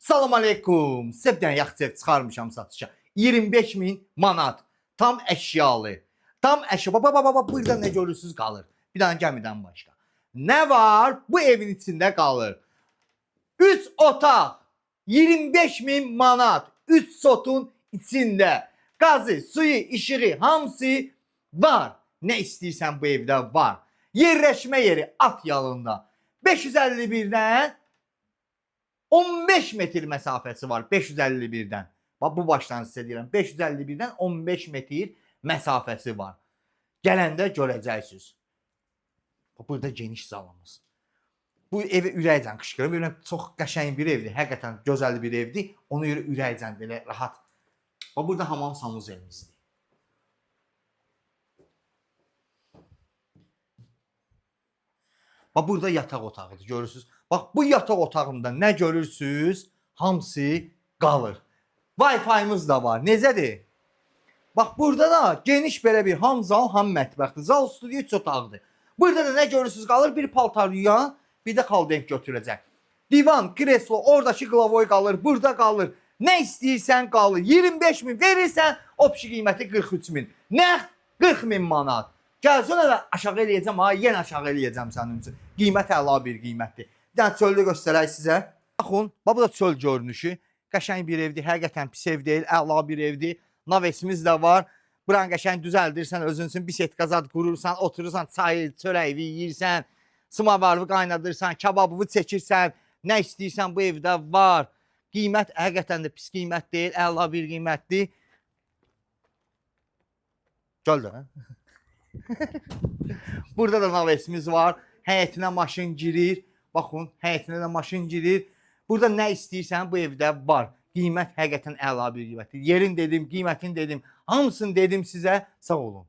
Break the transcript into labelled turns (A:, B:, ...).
A: Salam aleykum. Sizə bir dənə yaxşı ev çıxarmışam satışa. 25.000 manat. Tam əşyalı. Tam əşya. Baba, burada nə görürsünüz qalır. Bir dənə gəmidən başqa. Nə var? Bu evin içində qalır. 3 otaq. 25.000 manat. 3 sotun içində. Qazı, suyu, işığı, hamısı var. Nə istəyirsən bu evdə var. Yerləşmə yeri at yalında. 551-dən 15 metr məsafəsi var 551-dən. Bax bu başdan sizə deyirəm. 551-dən 15 metr məsafəsi var. Gələndə görəcəksiniz. Burada geniş zalımız. Bu evi ürəkdən qışqırım. Belə çox qəşəng bir evdir. Həqiqətən gözəl bir evdir. Ona görə ürəkdən belə rahat. Bax burada hamam sanuzelmizdir. Bax burada yataq otağıdır. Görürsünüz. Bax bu yataq otağında nə görürsünüz? Hamısı qalır. Wi-Fi'miz da var. Necədir? Bax burada da geniş belə bir ham zal, ham mətbəxdir. Zal studiyo 3 otaqdır. Burada da nə görürsünüz qalır? Bir paltar yuyan, bir də xaldenk götürəcək. Divan, kreslo, oradakı qlavoy qalır, burada qalır. Nə istəyirsən qalır. 25.000 verirsən, opşi qiyməti 43.000. Nə? 40.000 manat. Gəlsin elə aşağı eləyəcəm, yenə aşağı eləyəcəm sənin üçün. Qiymət əla bir qiymətdir. Bir dənə çöldə göstərək sizə. Baxın, bu da çöl görünüşü. Qəşəng bir evdir, həqiqətən pis ev deyil, əla bir evdir. Navesimiz də var. Buranı qəşəng düzəldirsən, özün üçün bisetka zad qurursan, oturursan, çay, çörək yeyirsən, smavarı qaynadırsan, kababı çəkirsən, nə istəyirsən bu evdə var. Qiymət həqiqətən də pis qiymət deyil, əla bir qiymətdir. Göl də. Burada da navesimiz var. Həyətinə maşın girir. Baxın, həyətinə də maşın girir. Burada nə istəyirsən bu evdə var. Qiymət həqiqətən əla bir qiymətdir. Yerin dedim, qiymətin dedim, hamısını dedim sizə. Sağ olun.